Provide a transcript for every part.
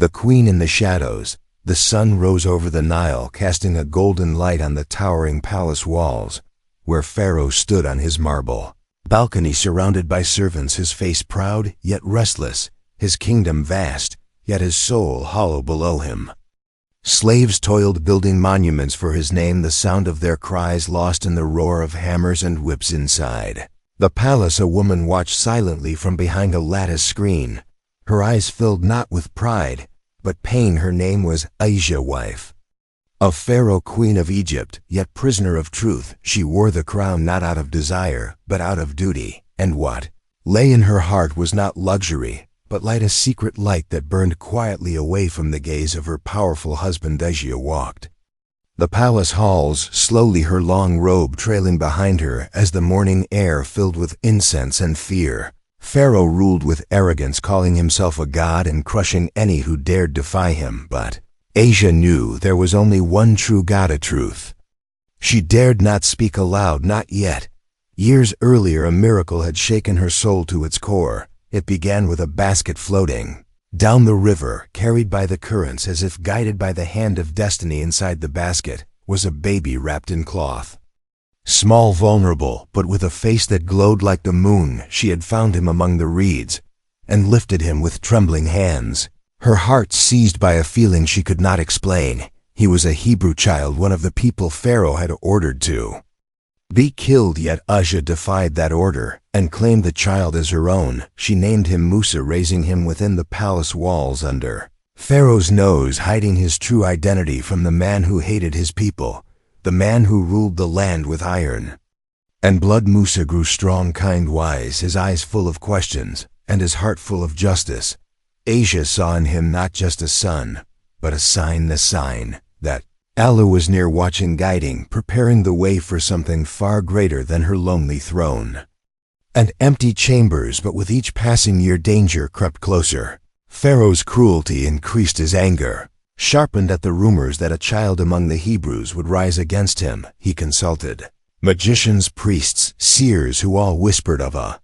The queen in the shadows. The sun rose over the Nile, casting a golden light on the towering palace walls, where Pharaoh stood on his marble balcony surrounded by servants, his face proud yet restless, his kingdom vast, yet his soul hollow below him. Slaves toiled building monuments for his name, the sound of their cries lost in the roar of hammers and whips inside the palace. A woman watched silently from behind a lattice screen, her eyes filled not with pride, but pain. Her name was Asiya, wife of Pharaoh, queen of Egypt, yet prisoner of truth. She wore the crown not out of desire, but out of duty. And what lay in her heart was not luxury, but light, a secret light that burned quietly away from the gaze of her powerful husband. Asiya walked the palace halls, slowly, her long robe trailing behind her as the morning air filled with incense and fear. Pharaoh ruled with arrogance, calling himself a god and crushing any who dared defy him. But Asiya knew there was only one true God, a truth she dared not speak aloud, not yet. Years earlier, a miracle had shaken her soul to its core. It began with a basket floating down the river, carried by the currents as if guided by the hand of destiny. Inside the basket was a baby wrapped in cloth. Small, vulnerable, but with a face that glowed like the moon. She had found him among the reeds and lifted him with trembling hands, her heart seized by a feeling she could not explain. He was a Hebrew child, one of the people Pharaoh had ordered to be killed, yet Asiya defied that order and claimed the child as her own. She named him Musa, raising him within the palace walls under Pharaoh's nose, hiding his true identity from the man who hated his people, the man who ruled the land with iron and blood. Musa grew strong, kind, wise, his eyes full of questions and his heart full of justice. Asiya saw in him not just a son, but a sign, the sign that Allah was near, watching, guiding, preparing the way for something far greater than her lonely throne and empty chambers. But with each passing year, danger crept closer. Pharaoh's cruelty increased, his anger sharpened at the rumors that a child among the Hebrews would rise against him. He consulted magicians, priests, seers, who all whispered of a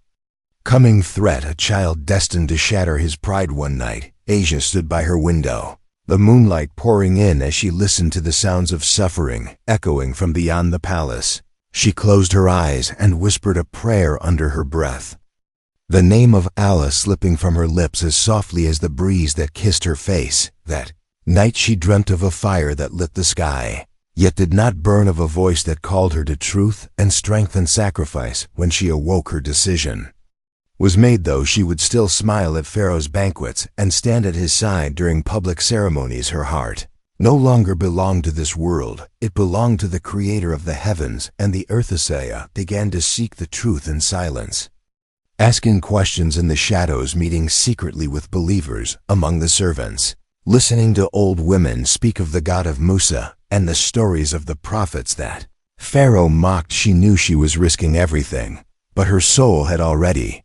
coming threat, a child destined to shatter his pride. One night, Asiya stood by her window, the moonlight pouring in as she listened to the sounds of suffering echoing from beyond the palace. She closed her eyes and whispered a prayer under her breath, the name of Allah slipping from her lips as softly as the breeze that kissed her face. That night she dreamt of a fire that lit the sky, yet did not burn, of a voice that called her to truth and strength and sacrifice. When she awoke, her decision was made, though she would still smile at Pharaoh's banquets and stand at his side during public ceremonies. Her heart no longer belonged to this world, it belonged to the creator of the heavens and the earth. Asiya began to seek the truth in silence, asking questions in the shadows, meeting secretly with believers among the servants, listening to old women speak of the God of Musa and the stories of the prophets that Pharaoh mocked. She knew she was risking everything, but her soul had already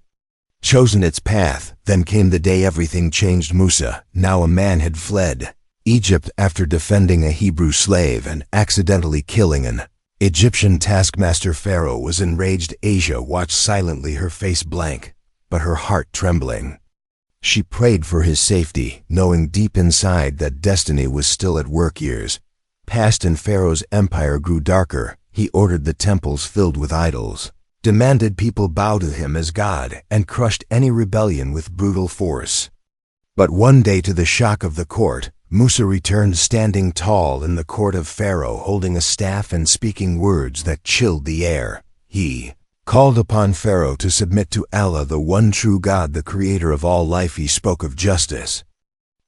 chosen its path. Then came the day everything changed. Musa, now a man, had fled Egypt after defending a Hebrew slave and accidentally killing an Egyptian taskmaster. Pharaoh was enraged. Asiya watched silently, her face blank, but her heart trembling. She prayed for his safety, knowing deep inside that destiny was still at work. Years passed and Pharaoh's empire grew darker. He ordered the temples filled with idols, demanded people bow to him as God, and crushed any rebellion with brutal force. But one day, to the shock of the court, Musa returned, standing tall in the court of Pharaoh, holding a staff and speaking words that chilled the air. He called upon Pharaoh to submit to Allah, the one true God, the creator of all life. He spoke of justice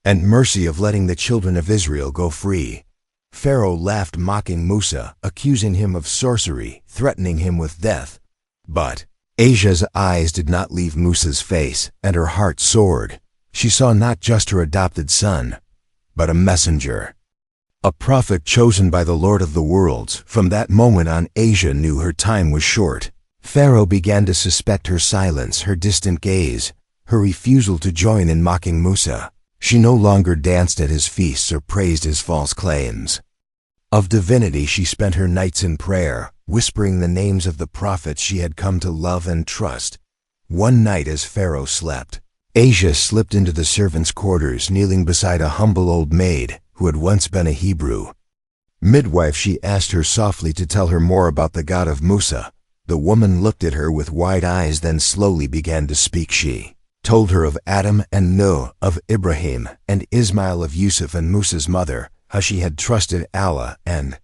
and mercy, of letting the children of Israel go free. Pharaoh laughed, mocking Musa, accusing him of sorcery, threatening him with death. But Asiya's eyes did not leave Musa's face, and her heart soared. She saw not just her adopted son, but a messenger, a prophet chosen by the Lord of the worlds. From that moment on, Asiya knew her time was short. Pharaoh began to suspect her silence, her distant gaze, her refusal to join in mocking Musa. She no longer danced at his feasts or praised his false claims of divinity. She spent her nights in prayer, whispering the names of the prophets she had come to love and trust. One night, as Pharaoh slept, Asiya slipped into the servants' quarters, kneeling beside a humble old maid who had once been a Hebrew midwife. She asked her softly to tell her more about the God of Musa. The woman looked at her with wide eyes, then slowly began to speak. She told her of Adam and Noah, of Ibrahim and Ismail, of Yusuf and Musa's mother, how she had trusted Allah and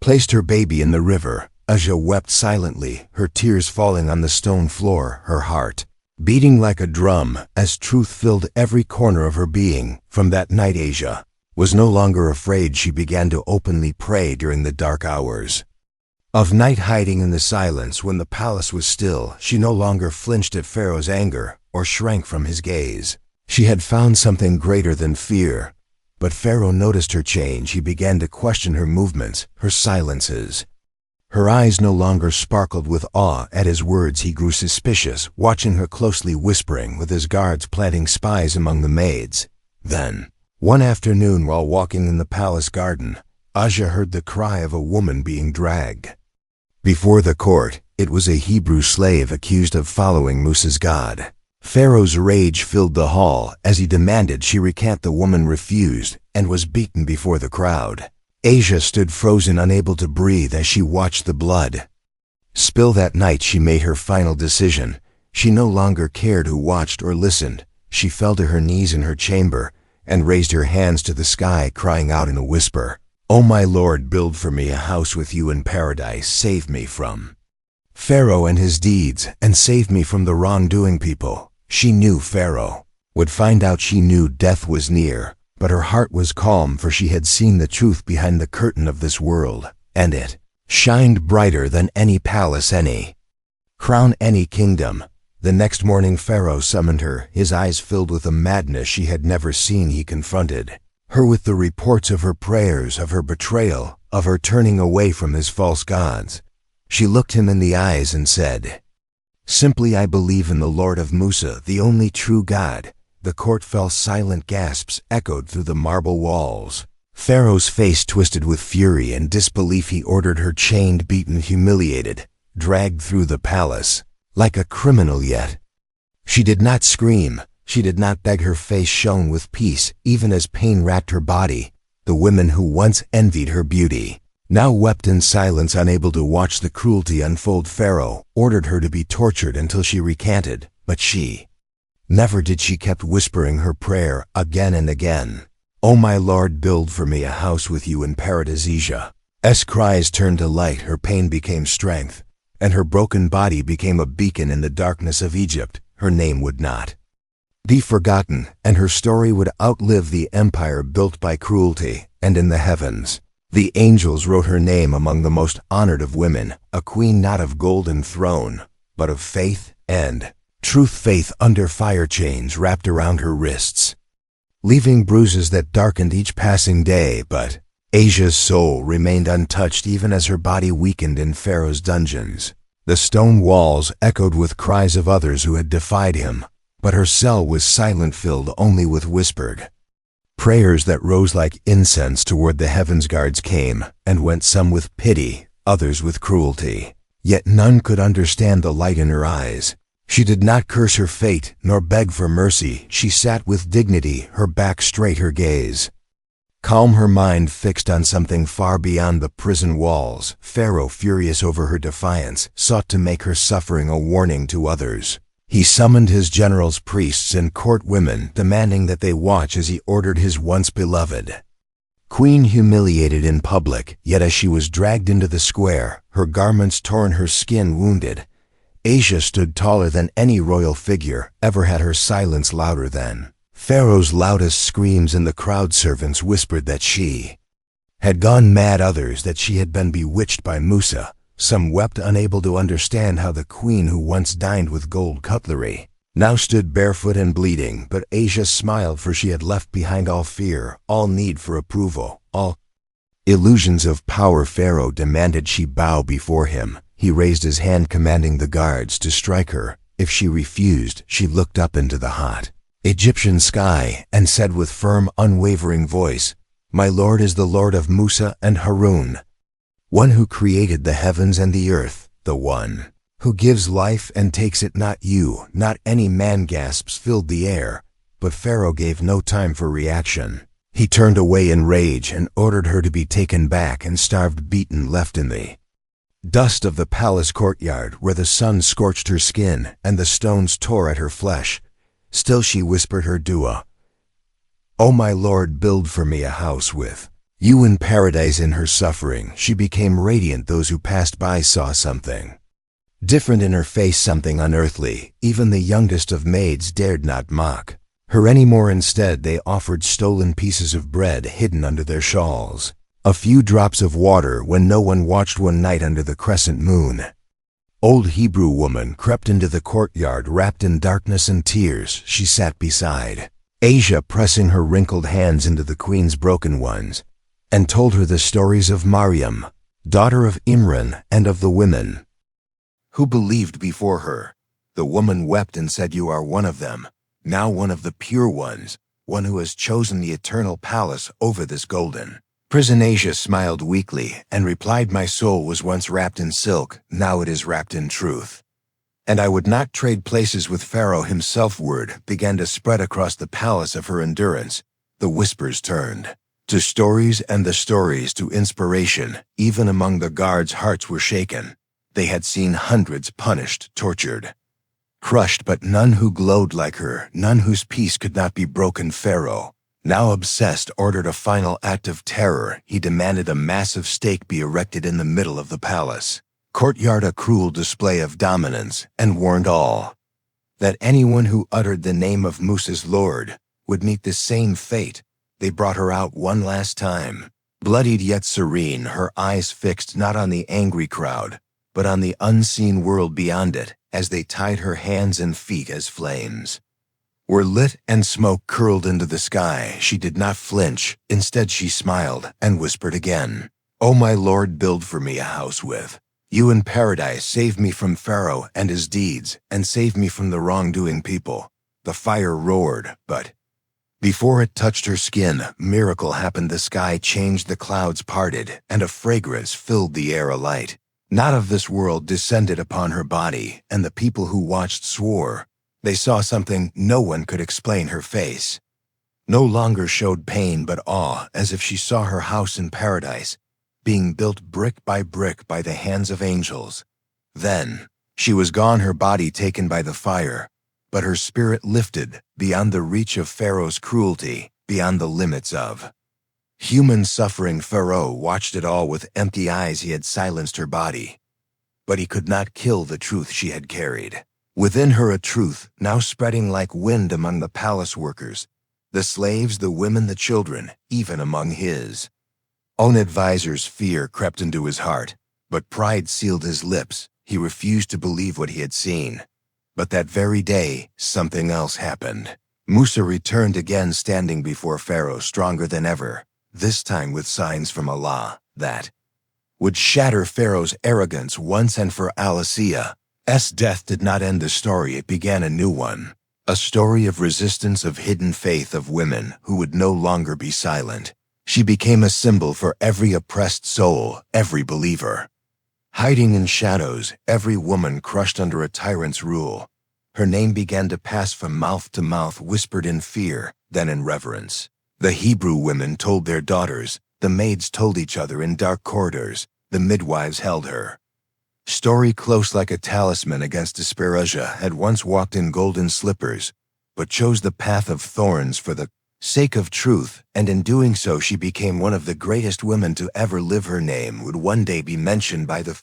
placed her baby in the river. Asiya wept silently, her tears falling on the stone floor, her heart beating like a drum as truth filled every corner of her being. From that night, Asiya was no longer afraid. She began to openly pray during the dark hours of night, hiding in the silence when the palace was still. She no longer flinched at Pharaoh's anger or shrank from his gaze. She had found something greater than fear. But Pharaoh noticed her change. He began to question her movements, her silences. Her eyes no longer sparkled with awe at his words. He grew suspicious, watching her closely, whispering, with his guards planting spies among the maids. Then, one afternoon while walking in the palace garden, Asiya heard the cry of a woman being dragged before the court. It was a Hebrew slave accused of following Musa's god. Pharaoh's rage filled the hall as he demanded she recant. The woman refused and was beaten before the crowd. Asiya stood frozen, unable to breathe as she watched the blood spill. That night she made her final decision. She no longer cared who watched or listened. She fell to her knees in her chamber and raised her hands to the sky, crying out in a whisper, "O my Lord, build for me a house with you in paradise. Save me from Pharaoh and his deeds, and save me from the wrongdoing people." She knew Pharaoh would find out. She knew death was near. But her heart was calm, for she had seen the truth behind the curtain of this world, and it shined brighter than any palace, any crown, any kingdom. The next morning Pharaoh summoned her, his eyes filled with a madness she had never seen. He confronted her with the reports of her prayers, of her betrayal, of her turning away from his false gods. She looked him in the eyes and said simply, "I believe in the Lord of Musa, the only true God." The court fell silent. Gasps echoed through the marble walls. Pharaoh's face twisted with fury and disbelief. He ordered her chained, beaten, humiliated, dragged through the palace like a criminal. Yet she did not scream. She did not beg. Her face shone with peace, even as pain racked her body. The women who once envied her beauty now wept in silence, unable to watch the cruelty unfold. Pharaoh ordered her to be tortured until she recanted, but she never did. She kept whispering her prayer again and again. "O my Lord, build for me a house with you in paradise." Asiya's cries turned to light, her pain became strength, and her broken body became a beacon in the darkness of Egypt. Her name would not be forgotten, and her story would outlive the empire built by cruelty. And in the heavens, the angels wrote her name among the most honored of women, a queen not of golden throne, but of faith and truth. Faith under fire chains wrapped around her wrists, leaving bruises that darkened each passing day. But Asia's soul remained untouched even as her body weakened in Pharaoh's dungeons. The stone walls echoed with cries of others who had defied him, but her cell was silent, filled only with whispered prayers that rose like incense toward the heavens. Guards came and went, some with pity, others with cruelty. Yet none could understand the light in her eyes. She did not curse her fate, nor beg for mercy. She sat with dignity, her back straight, her gaze calm, her mind fixed on something far beyond the prison walls. Pharaoh, furious over her defiance, sought to make her suffering a warning to others. He summoned his generals, priests, and court women, demanding that they watch as he ordered his once beloved queen humiliated in public. Yet as she was dragged into the square, her garments torn, her skin wounded, Asiya stood taller than any royal figure ever had, her silence louder than Pharaoh's loudest screams. In the crowd, servants whispered that she had gone mad, others that she had been bewitched by Musa. Some wept, unable to understand how the queen who once dined with gold cutlery now stood barefoot and bleeding. But Asiya smiled, for she had left behind all fear, all need for approval, all illusions of power. Pharaoh demanded she bow before him. He raised his hand, commanding the guards to strike her. If she refused, she looked up into the hot Egyptian sky and said with firm, unwavering voice, "My Lord is the Lord of Musa and Harun, one who created the heavens and the earth, the one Who gives life and takes it, not you, not any man. Gasps filled the air, but Pharaoh gave no time for reaction. He turned away in rage and ordered her to be taken back and starved, beaten, left in the dust of the palace courtyard, where the sun scorched her skin and the stones tore at her flesh. Still she whispered her dua. "O my Lord, build for me a house with you in paradise." In her suffering, she became radiant. Those who passed by saw something different in her face, something unearthly. Even the youngest of maids dared not mock her anymore. Instead, they offered stolen pieces of bread hidden under their shawls, a few drops of water when no one watched. One night under the crescent moon, old Hebrew woman crept into the courtyard wrapped in darkness and tears. She sat beside Asiya, pressing her wrinkled hands into the queen's broken ones, and told her the stories of Maryam, daughter of Imran, and of the women who believed before her. The woman wept and said, "You are one of them, now one of the pure ones, one who has chosen the eternal palace over this golden prison." Asiya smiled weakly and replied, "My soul was once wrapped in silk, now it is wrapped in truth. And I would not trade places with Pharaoh himself." Word began to spread across the palace of her endurance. The whispers turned to stories, and the stories to inspiration. Even among the guards, hearts were shaken. They had seen hundreds punished, tortured, crushed, but none who glowed like her, none whose peace could not be broken. Pharaoh, now obsessed, ordered a final act of terror. He demanded a massive stake be erected in the middle of the palace courtyard, a cruel display of dominance, and warned all that anyone who uttered the name of Musa's Lord would meet the same fate. They brought her out one last time, bloodied yet serene, her eyes fixed not on the angry crowd, but on the unseen world beyond it. As they tied her hands and feet as flames were lit and smoke curled into the sky, she did not flinch. Instead, she smiled and whispered again, "O my Lord, build for me a house with you in paradise. Save me from Pharaoh and his deeds, and save me from the wrongdoing people." The fire roared, but before it touched her skin, miracle happened. The sky changed, the clouds parted, and a fragrance filled the air. A light not of this world descended upon her body, and the people who watched swore they saw something no one could explain. Her face no longer showed pain but awe, as if she saw her house in paradise being built brick by the hands of angels. Then she was gone, her body taken by the fire, but her spirit lifted beyond the reach of Pharaoh's cruelty, beyond the limits of human suffering. Pharaoh watched it all with empty eyes. He had silenced her body, but he could not kill the truth she had carried within her, a truth now spreading like wind among the palace workers, the slaves, the women, the children, even among his own advisors. Fear crept into his heart, but pride sealed his lips. He refused to believe what he had seen. But that very day, something else happened. Musa returned again, standing before Pharaoh, stronger than ever, this time with signs from Allah that would shatter Pharaoh's arrogance once and for all. Asiya's death did not end the story, it began a new one. A story of resistance, of hidden faith, of women who would no longer be silent. She became a symbol for every oppressed soul, every believer hiding in shadows, every woman crushed under a tyrant's rule. Her name began to pass from mouth to mouth, whispered in fear, then in reverence. The Hebrew women told their daughters, the maids told each other in dark corridors, the midwives held her story close like a talisman against despair. Asiya had once walked in golden slippers, but chose the path of thorns for the sake of truth, and in doing so she became one of the greatest women to ever live. Her name would one day be mentioned by the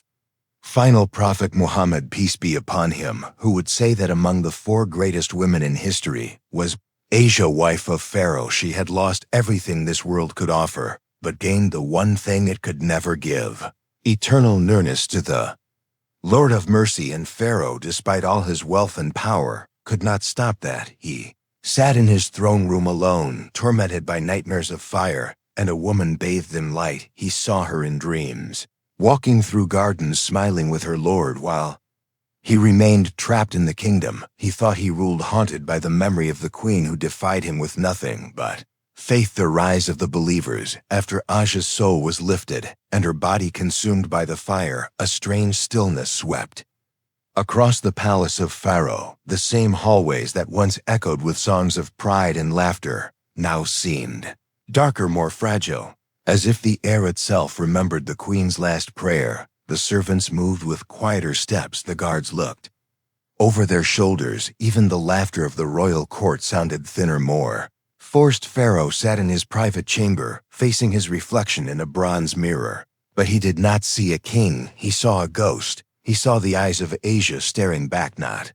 final prophet Muhammad, peace be upon him, who would say that among the 4 greatest women in history was Asiya, wife of Pharaoh. She had lost everything this world could offer, but gained the one thing it could never give: eternal nearness to the Lord of mercy. And Pharaoh, despite all his wealth and power, could not stop that. He sat in his throne room alone, tormented by nightmares of fire, and a woman bathed in light. He saw her in dreams, walking through gardens, smiling with her lord, while he remained trapped in the kingdom. He thought he ruled, haunted by the memory of the queen who defied him with nothing but faith. The rise of the believers. After Asiya's soul was lifted and her body consumed by the fire, a strange stillness swept Across the palace of Pharaoh, the same hallways that once echoed with songs of pride and laughter now seemed darker, more fragile. As if the air itself remembered the queen's last prayer, the servants moved with quieter steps. The guards looked over their shoulders. Even the laughter of the royal court sounded thinner, more forced. Pharaoh sat in his private chamber, facing his reflection in a bronze mirror. But he did not see a king, he saw a ghost. He saw the eyes of Asiya staring back, not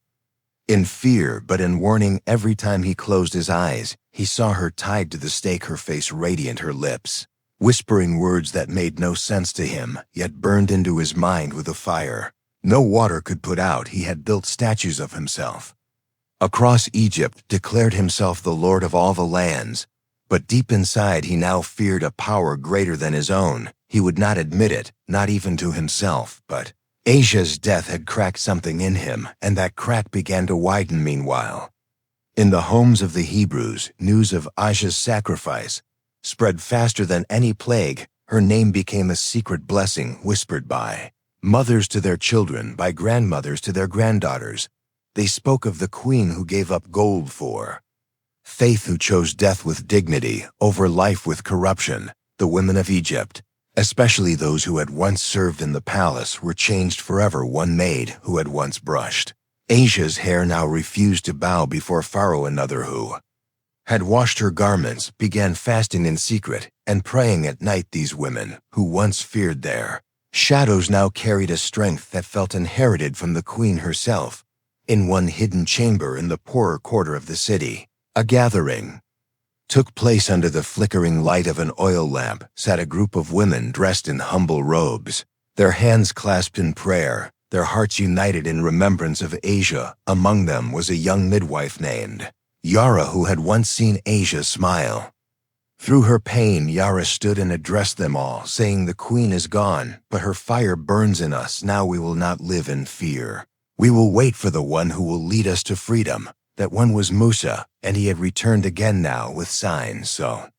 in fear but in warning. Every time he closed his eyes, he saw her tied to the stake, her face radiant, her lips whispering words that made no sense to him, yet burned into his mind with a fire no water could put out. He had built statues of himself across Egypt, declared himself the lord of all the lands. But deep inside he now feared a power greater than his own. He would not admit it, not even to himself, but Asia's death had cracked something in him, and that crack began to widen. Meanwhile, in the homes of the Hebrews, news of Asia's sacrifice spread faster than any plague. Her name became a secret blessing, whispered by mothers to their children, by grandmothers to their granddaughters. They spoke of the queen who gave up gold for faith, who chose death with dignity over life with corruption. The women of Egypt, especially those who had once served in the palace, were changed forever. One maid who had once brushed Asia's hair now refused to bow before Pharaoh. Another who had washed her garments began fasting in secret and praying at night. These women, who once feared their shadows, now carried a strength that felt inherited from the queen herself. In one hidden chamber in the poorer quarter of the city, a gathering took place. Under the flickering light of an oil lamp sat a group of women dressed in humble robes, their hands clasped in prayer, their hearts united in remembrance of Asiya. Among them was a young midwife named Yara, who had once seen Asiya smile. Through her pain, Yara stood and addressed them all, saying, "The queen is gone, but her fire burns in us. Now we will not live in fear. We will wait for the one who will lead us to freedom." That one was Musa, and he had returned again now with signs so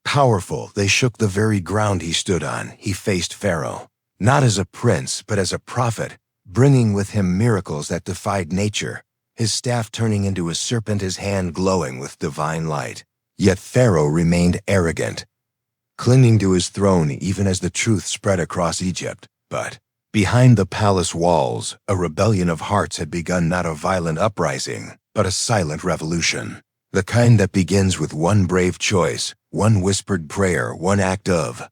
powerful they shook the very ground he stood on. He faced Pharaoh, not as a prince, but as a prophet, bringing with him miracles that defied nature, his staff turning into a serpent, his hand glowing with divine light. Yet Pharaoh remained arrogant, clinging to his throne even as the truth spread across Egypt. But behind the palace walls, a rebellion of hearts had begun, not a violent uprising, but a silent revolution. The kind that begins with one brave choice, one whispered prayer, one act of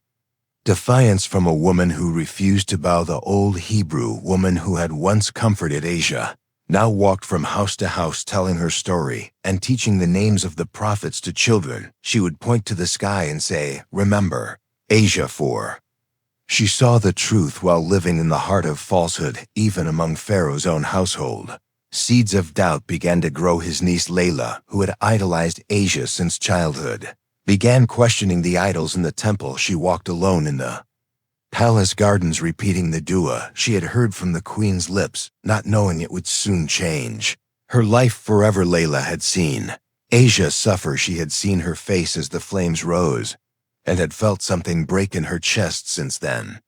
defiance from a woman who refused to bow. The old Hebrew woman who had once comforted Asiya now walked from house to house telling her story and teaching the names of the prophets to children. She would point to the sky and say, "Remember Asiya," for she saw the truth while living in the heart of falsehood. Even among Pharaoh's own household, seeds of doubt began to grow. His niece Layla, who had idolized Asiya since childhood, began questioning the idols in the temple. She walked alone in the palace gardens, repeating the dua she had heard from the queen's lips, not knowing it would soon change her life forever. Layla had seen Asiya suffer. She had seen her face as the flames rose, and had felt something break in her chest since then.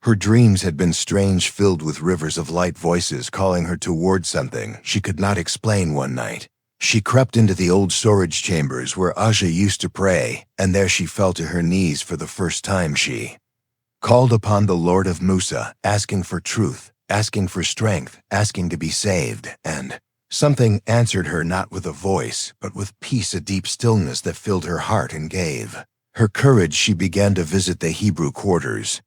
Her dreams had been strange, filled with rivers of light, voices calling her toward something she could not explain. One night, she crept into the old storage chambers where Asiya used to pray, and there she fell to her knees for the first time. She called upon the Lord of Musa, asking for truth, asking for strength, asking to be saved, and something answered her, not with a voice, but with peace, a deep stillness that filled her heart and gave her courage. She began to visit the Hebrew quarters,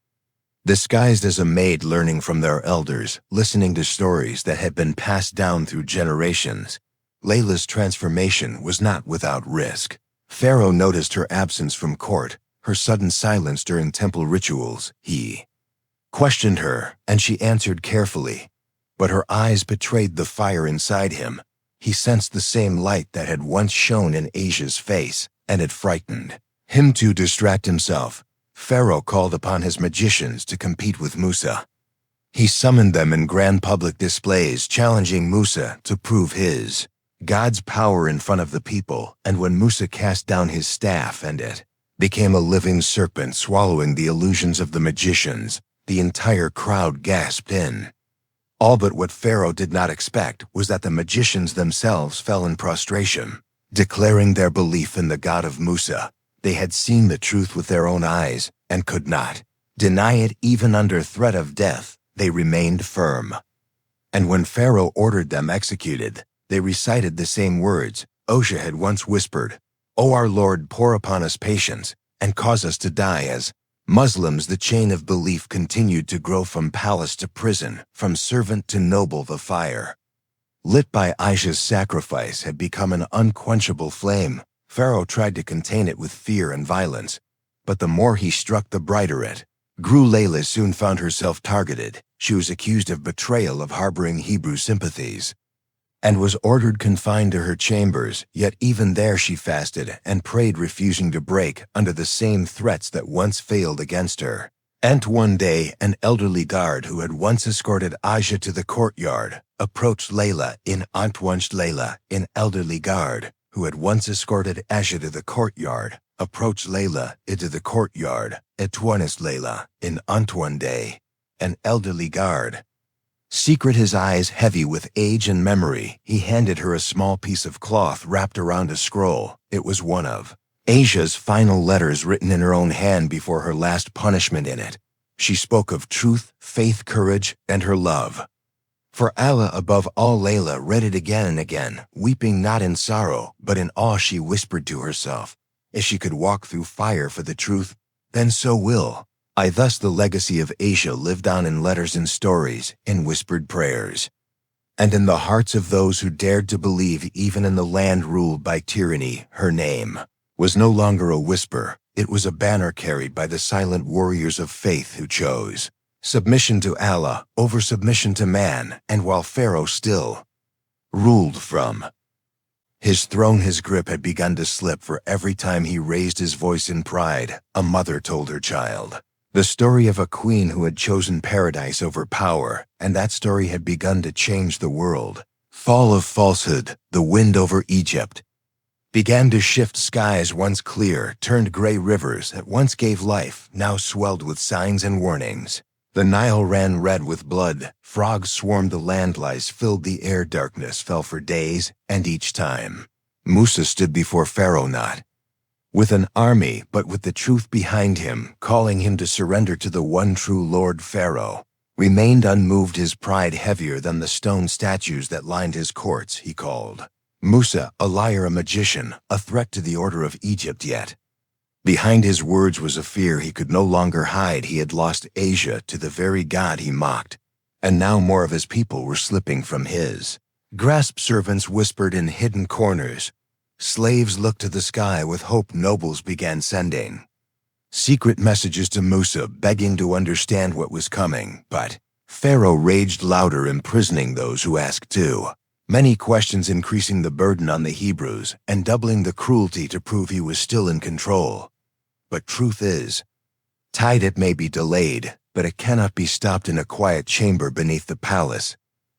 disguised as a maid, learning from their elders, listening to stories that had been passed down through generations. Layla's transformation was not without risk. Pharaoh noticed her absence from court, her sudden silence during temple rituals. He questioned her, and she answered carefully, but her eyes betrayed the fire inside him. He sensed the same light that had once shone in Asia's face, and it frightened him. To distract himself, Pharaoh called upon his magicians to compete with Musa. He summoned them in grand public displays, challenging Musa to prove his God's power in front of the people. And when Musa cast down his staff and it became a living serpent, swallowing the illusions of the magicians, the entire crowd gasped in All but what Pharaoh did not expect was that the magicians themselves fell in prostration, declaring their belief in the God of Musa. They had seen the truth with their own eyes and could not deny it even under threat of death. They remained firm. And when Pharaoh ordered them executed, they recited the same words Asiya had once whispered, "O our Lord, pour upon us patience and cause us to die as Muslims." The chain of belief continued to grow from palace to prison, from servant to noble. The fire, lit by Asiya's sacrifice, had become an unquenchable flame. Pharaoh tried to contain it with fear and violence, but the more he struck, the brighter it grew. Layla soon found herself targeted. She was accused of betrayal, of harboring Hebrew sympathies, and was ordered confined to her chambers. Yet even there she fasted and prayed, refusing to break under the same threats that once failed against her. And one day, an elderly guard who had once escorted Asiya to the courtyard approached Layla in an elderly guard who had once escorted Asiya to the courtyard approached Layla into the courtyard. Layla in one day, an elderly guard, secret, his eyes heavy with age and memory. He handed her a small piece of cloth wrapped around a scroll. It was one of Asia's final letters, written in her own hand before her last punishment. In it, she spoke of truth, faith, courage, and her love for Allah above all. Layla read it again and again, weeping not in sorrow, but in awe. She whispered to herself, if she could walk through fire for the truth, then so will I. Thus the legacy of Asiya lived on in letters and stories, in whispered prayers, and in the hearts of those who dared to believe even in the land ruled by tyranny. Her name was no longer a whisper, it was a banner carried by the silent warriors of faith who chose submission to Allah over submission to man. And while Pharaoh still ruled from his throne, his grip had begun to slip, for every time he raised his voice in pride, a mother told her child the story of a queen who had chosen paradise over power, and that story had begun to change the world. Fall of falsehood. The wind over Egypt began to shift. Skies once clear turned gray. Rivers that once gave life now swelled with signs and warnings. The Nile ran red with blood. Frogs swarmed the land. Lies filled the air. Darkness fell for days, and each time Musa stood before Pharaoh, not with an army, but with the truth behind him, calling him to surrender to the one true Lord. Pharaoh remained unmoved, his pride heavier than the stone statues that lined his courts. He called Musa a liar, a magician, a threat to the order of Egypt. Yet behind his words was a fear he could no longer hide. He had lost Asiya to the very God he mocked, and now more of his people were slipping from his grasp. Servants whispered in hidden corners. Slaves looked to the sky with hope. Nobles began sending secret messages to Musa, begging to understand what was coming. But Pharaoh raged louder, imprisoning those who asked too many questions, increasing the burden on the Hebrews and doubling the cruelty to prove he was still in control. But truth is, tide it may be delayed, but it cannot be stopped. In a quiet chamber beneath the palace,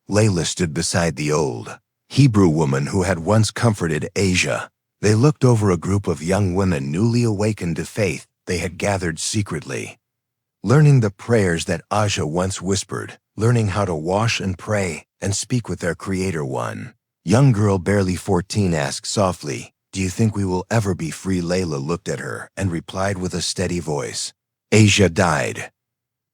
Layla stood beside the old Hebrew woman who had once comforted Asiya. They looked over a group of young women newly awakened to faith. They had gathered secretly, learning the prayers that Asiya once whispered, learning how to wash and pray and speak with their Creator. One young girl, barely 14, asked softly, "Do you think we will ever be free?" Layla looked at her and replied with a steady voice, "Asiya died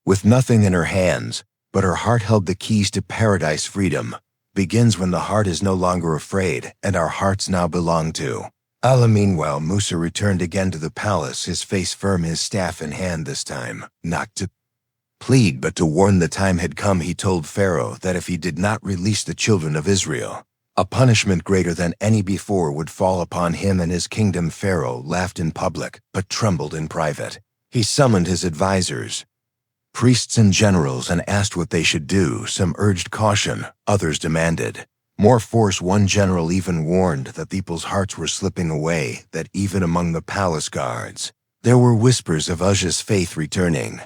with nothing in her hands, but her heart held the keys to paradise. Freedom begins when the heart is no longer afraid, and our hearts now belong to Allah." Meanwhile, Musa returned again to the palace, his face firm, his staff in hand, this time not to plead but to warn. The time had come. He told Pharaoh that if he did not release the children of Israel, a punishment greater than any before would fall upon him and his kingdom. Pharaoh laughed in public, but trembled in private. He summoned his advisors, priests and generals, and asked what they should do. Some urged caution, others demanded more force. One general even warned that people's hearts were slipping away, that even among the palace guards there were whispers of Asiya's faith returning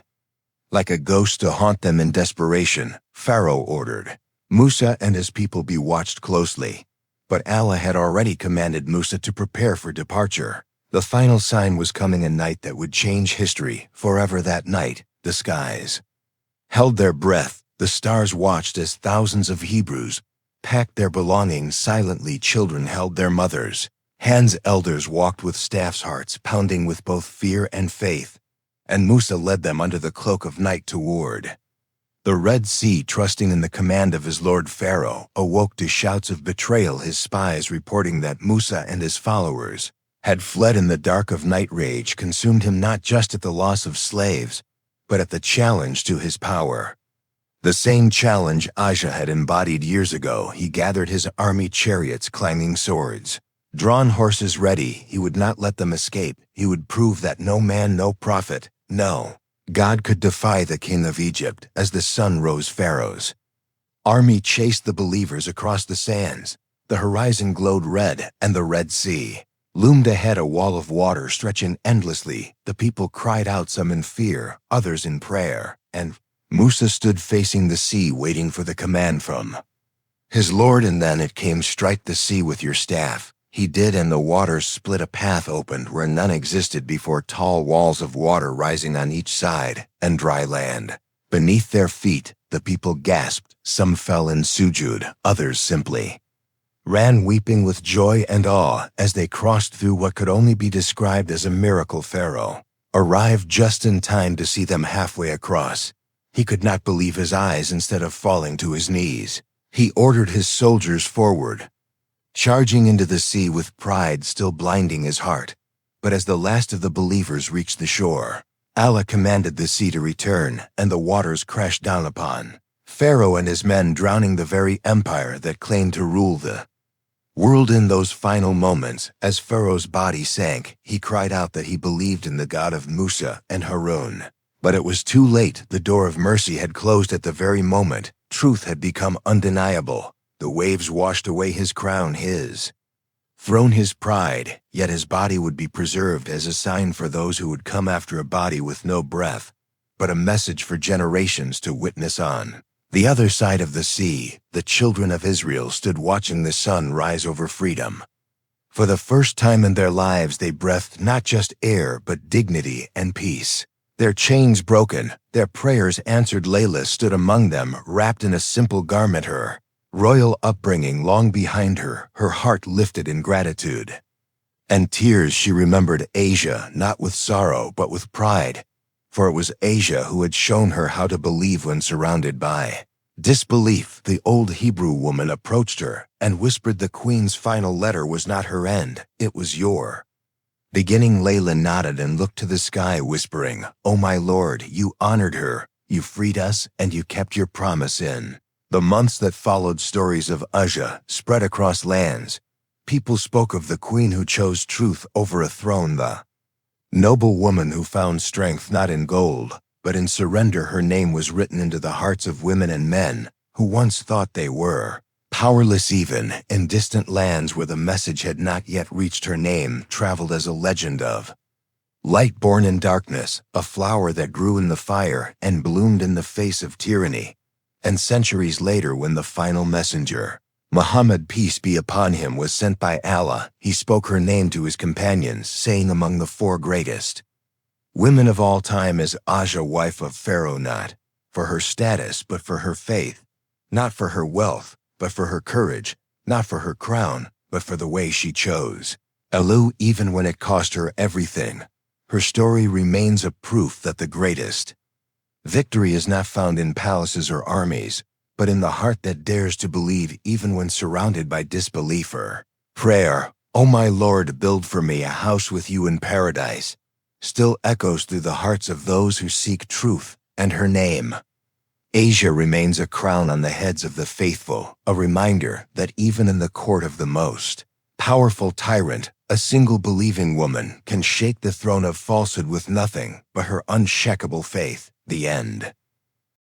like a ghost to haunt them. In desperation, Pharaoh ordered Musa and his people be watched closely. But Allah had already commanded Musa to prepare for departure. The final sign was coming, a night that would change history forever. That night, the skies held their breath, The stars watched as thousands of Hebrews packed their belongings silently. Children held their mothers. Hands elders walked with staffs, hearts pounding with both fear and faith. And Musa led them under the cloak of night toward the Red Sea, trusting in the command of his lord Pharaoh, awoke to shouts of betrayal, his spies reporting that Musa and his followers had fled in the dark of night. Rage consumed him, not just at the loss of slaves, but at the challenge to his power. The same challenge Asiya had embodied years ago. He gathered his army, chariots, clanging swords, drawn horses ready. He would not let them escape. He would prove that no man, no prophet, no God could defy the king of Egypt. As the sun rose, Pharaoh's army chased the believers across the sands. The horizon glowed red, and the Red Sea loomed ahead, a wall of water stretching endlessly. The people cried out, some in fear, others in prayer, and Musa stood facing the sea, waiting for the command from his lord. And then it came. Strike the sea with your staff. He did, and the waters split. A path opened where none existed before, tall walls of water rising on each side, and dry land beneath their feet. The people gasped. Some fell in sujud, others simply ran, weeping with joy and awe as they crossed through what could only be described as a miracle. Pharaoh arrived just in time to see them halfway across. He could not believe his eyes. Instead of falling to his knees, he ordered his soldiers forward, charging into the sea with pride still blinding his heart. But as the last of the believers reached the shore, Allah commanded the sea to return, and the waters crashed down upon Pharaoh and his men, drowning the very empire that claimed to rule the world. In those final moments, as Pharaoh's body sank, he cried out that he believed in the God of Musa and Harun. But it was too late. The door of mercy had closed at the very moment. Truth had become undeniable. The waves washed away his crown, his throne, his pride, yet his body would be preserved as a sign for those who would come after, a body with no breath, but a message for generations to witness. On the other side of the sea, the children of Israel stood watching the sun rise over freedom. For the first time in their lives, they breathed not just air, but dignity and peace. Their chains broken, their prayers answered. Layla stood among them, wrapped in a simple garment, her royal upbringing long behind her, her heart lifted in gratitude and tears. She remembered Asiya, not with sorrow, but with pride, for it was Asiya who had shown her how to believe when surrounded by disbelief. The old Hebrew woman approached her and whispered the queen's final letter was not her end, it was your beginning. Layla nodded and looked to the sky, whispering, "Oh my lord, you honored her, you freed us, and you kept your promise." In the months that followed, stories of Asiya spread across lands. People spoke of the queen who chose truth over a throne, the noble woman who found strength not in gold, but in surrender. Her name was written into the hearts of women and men who once thought they were powerless. Even in distant lands where the message had not yet reached, her name traveled as a legend of light born in darkness, a flower that grew in the fire and bloomed in the face of tyranny. And centuries later, when the final messenger, Muhammad, peace be upon him, was sent by Allah, he spoke her name to his companions, saying, among the four greatest women of all time is Asiya, wife of Pharaoh, not for her status but for her faith, not for her wealth but for her courage, not for her crown but for the way she chose Allah, even when it cost her everything. Her story remains a proof that the greatest victory is not found in palaces or armies, but in the heart that dares to believe even when surrounded by disbelief. Her prayer, "O my Lord, build for me a house with you in paradise," still echoes through the hearts of those who seek truth, and her name, Asiya, remains a crown on the heads of the faithful, a reminder that even in the court of the most powerful tyrant, a single believing woman can shake the throne of falsehood with nothing but her unshakable faith. The end.